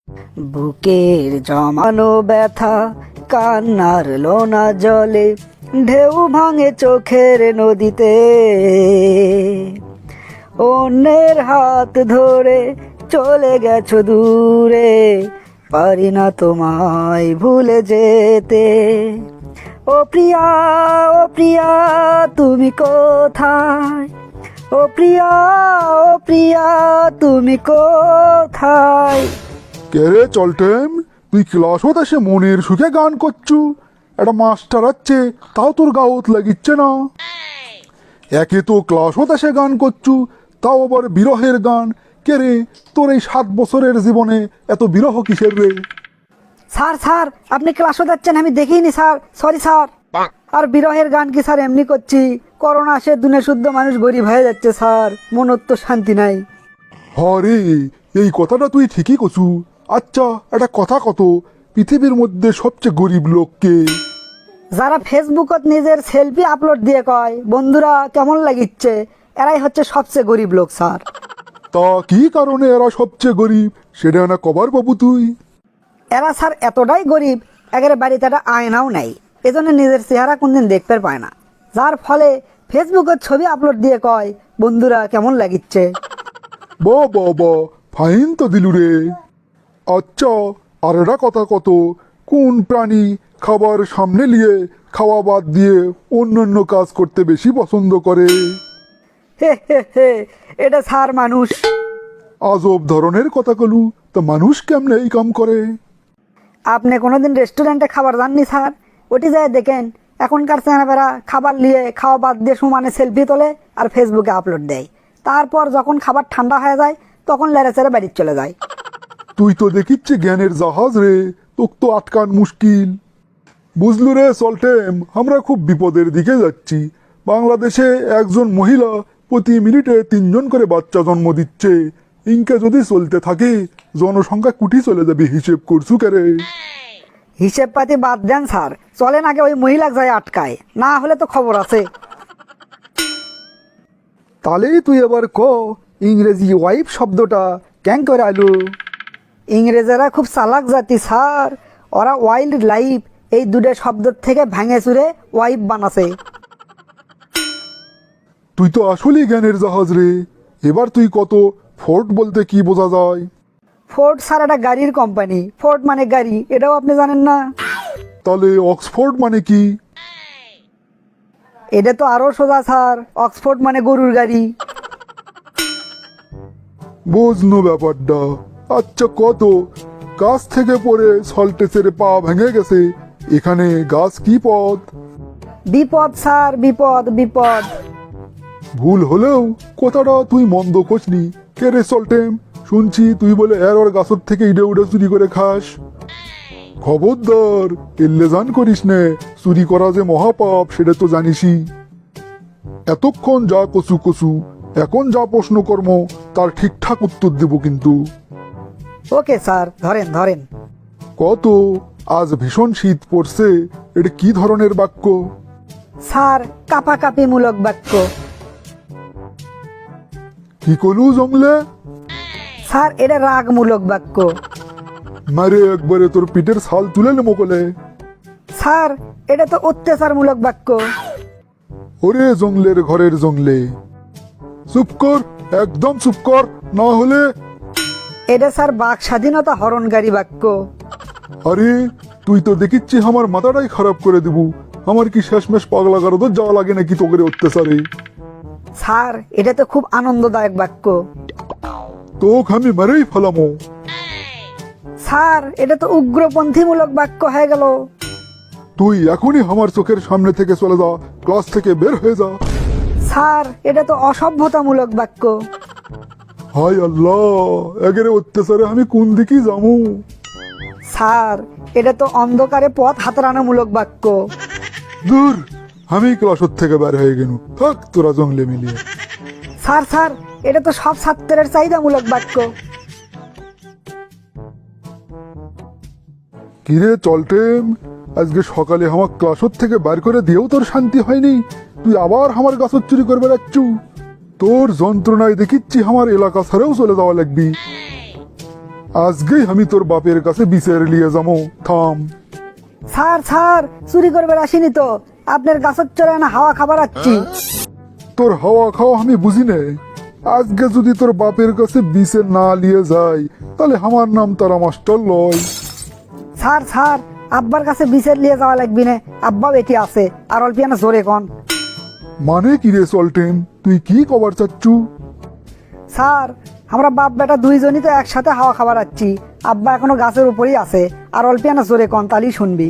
বুকের জমানো ব্যথা কান্নার লোনা জলে ঢেউ ভাঙে চোখের নদীতে, অন্যের হাত ধরে চলে গেছো দূরে, পারি না তোমায় ভুলে যেতে। ও প্রিয়া, ও প্রিয়া তুমি কোথায়, ও প্রিয়া, ও প্রিয়া তুমি কোথায়। কে রে চলটেম, তুই ক্লাসত এসে মনের সুখে গান করছু? একটা মাস্টার আছে তাও তোর গাওত লাগিচ্ছে না। একে তো ক্লাসত এসে গান করছু, তাও আবার বিরহের গান। কে রে, তোর এই 7 বছরের জীবনে এত বিরহ কিসের রে? স্যার স্যার আপনি ক্লাসও যাচ্ছেন, আমি দেখিনি স্যার, সরি স্যার। আর বিরহের গান কি স্যার এমনি করছি? করোনা আসে দুনে শুদ্ধ মানুষ গরিব হয়ে যাচ্ছে স্যার, মনের তো শান্তি নাই। হরে, এই কথাটা তুই ঠিকই কছু। আচ্ছা একটা কথা কত, পৃথিবীর মধ্যে সবচেয়ে গরিব লোক কে? যারা ফেসবুকত নিজের সেলফি আপলোড দিয়ে কয় বন্ধুরা কেমন লাগিচ্ছে, এরাই হচ্ছে সবচেয়ে গরিব লোক স্যার। তা কি কারণে এরা সবচেয়ে গরিব সেটা না কবার বাবু তুই? এরা স্যার এতটাই গরিব, একেবারে বাড়িতে একটা আয়নাও নাই, এজন্য নিজের চেহারা কোনদিন দেখতে পায় না, যার ফলে ফেসবুকের ছবি আপলোড দিয়ে কয় বন্ধুরা কেমন লাগিচ্ছে। বা বা বা, ফাইন তো দিলু রে। আচ্ছা আর একটা কথা কত, কোন প্রাণী খাবার সামনে নিয়ে খাওয়া বাদ দিয়ে অন্যান্য কাজ করতে বেশি পছন্দ করে? হে হে হে, এটা স্যার মানুষ। আজব ধরনের কথা কলু, তা মানুষ কেমনে এই কাম করে? আপনি কোনোদিন রেস্টুরেন্টে খাবার যাননি স্যার? ওটি যায় দেখেন, এখনকার ছেলেমেয়েরা খাবার নিয়ে খাওয়া বাদ দিয়ে সমানে সেলফি তোলে আর ফেসবুকে আপলোড দেয়, তারপর যখন খাবার ঠান্ডা হয়ে যায় তখন লেড়ে চেড়ে বাড়ি চলে যায়। তুই তো দেখিচ্ছে জ্ঞানের জাহাজ রে, তোক তো আটকান মুশকিল। বুঝলু রে সল্টেম, আমরা খুব বিপদের দিকে যাচ্ছি। বাংলাদেশে একজন মহিলা প্রতি মিনিটে 3 জন করে বাচ্চা জন্ম দিচ্ছে। ইনকে যদি চলতে থাকে জনসংখ্যা কুটি চলে যাবে, হিসেব করছু কেরে? হিসেব পাতি বাদ দেন স্যার, চলেন আগে ওই মহিলা যায় আটকায়, না হলে তো খবর আছে। তাহলে তুই এবার ক, ইংরেজি ওয়াইফ শব্দটা ক্যাং করে আলু? ইংরেজেরা খুব চালাক জাতি স্যার, ওরা ওয়াইল্ড লাইফ এই দুটো শব্দ থেকে ভেঙে চুরে ওয়াইফ বানাছে। তুই তো আসলেই জ্ঞানের জাহাজ রে। এবার তুই কত, ফোর্ট বলতে কি বোঝা যায়? ফোর্ড স্যার একটা গাড়ির কোম্পানি, ফোর্ড মানে গাড়ি, এটাও আপনি জানেন না? তাহলে অক্সফোর্ড মানে কি? এটা তো আরো সোজা স্যার, অক্সফোর্ড মানে গরুর গাড়ি। বুঝনো ব্যাপারটা। আচ্ছা কত, গাছ থেকে পড়ে সল্টেসের পা ভেঙে গেছে, এখানে গাছ কি পথ? বিপদ স্যার, বিপদ বিপদ। ভুল হলেও কথাটা তুই মন্দ কোসনি। কে রে সল্টেম, শুনছি তুই বলে এর ওর গাছের থেকে ইডে উডে চুরি করে খাস। খবরদার, এল্লেজান করিস নে, চুরি করা যে মহাপাপ সেটা তো জানিসই। এতক্ষণ যা কচু কচু, এখন যা প্রশ্ন কর্ম তার ঠিকঠাক উত্তর দেব কিন্তু। ওকে স্যার, ধরেন ধরেন। কত, আজ ভীষণ শীত পড়ছে, এটা কি ধরনের বাক্য? স্যার কাপাকাপি মূলক বাক্য। কি কলু জংলে? স্যার এটা রাগমূলক বাক্য। মারে একবারে তোর পিঠের ছাল তুলে নেবো কলে। স্যার এটা তো অত্যাচারমূলক বাক্য। ওরে জংলের ঘরের জংলে, চুপ কর, একদম চুপ কর, না হলে। এটা স্যার বাক স্বাধীনতা হরণকারী বাক্য। আরে তুই তো দেখিচ্ছি আমার মাথাটাই খারাপ করে দিব। আমার কি শেষমেশ পাগলা গারদর যাওয়া লাগে নাকি তোকে অত্যাচারে? স্যার এটা তো খুব আনন্দদায়ক বাক্য। তোকে আমি মেরেই ফেলামো। স্যার এটা তো উগ্রপন্থীমূলক বাক্য হয়ে গেল। তুই এখনই আমার চোখের সামনে থেকে চলে যা, ক্লাস থেকে বের হয়ে যা। স্যার এটা তো অসভ্যতামূলক বাক্য। হায় আল্লাহ, একেরে অত্যাচারে আমি কোন দিকে যাবো? স্যার এটা তো অন্ধকারে পথ হাতড়ানোমূলক বাক্য। দূর, আমি ক্লাসের থেকে বের হয়ে গেল, থাক তোরা জংলে মিলিয়ে। স্যার স্যার এটা তো সব ছাত্রের চাহিদামূলক বাক্য। কিরে চলটেম, আজকে সকালে আমার ক্লাসের থেকে বের করে দিয়েও তোর শান্তি হয়নি, তুই আবার আমার গাছত চুরি করে বেড়াচ্ছু। তোর যন্ত্রণায় দেখিচ্ছি আমার এলাকা ছাড়াও চলে যাওয়া লাগবি। আজকেই আমি তোর বাপের কাছে বিচার নিয়ে যাবো, থাম। স্যার স্যার, চুরি করবে আসিনি তো, আপনার গাছের চড়ে না হাওয়া খাবার আচ্ছি। তোর হাওয়া খাওয়া আমি বুঝি নে। আজকে যদি তোর বাপের কাছে বিচার না নিয়ে যাই, তাহলে আমার নাম তারা মাস্টার লয়। স্যার স্যার, আব্বার কাছে বিচার নিয়ে যাওয়া লাগবি না, আব্বা বেটি আছে, আর অল্পিয়ানা জোরে কন। মানে কি রে সল্টেম, তুই কি কবার চাচ্ছু? স্যার, আমরা বাপ বেটা দুইজনই তো একসাথে হাওয়া খাবার আচ্ছি, আব্বা এখনো গাছের উপরেই আছে, আর অল্পিয়ানা জোরে কন, তালি শুনবি।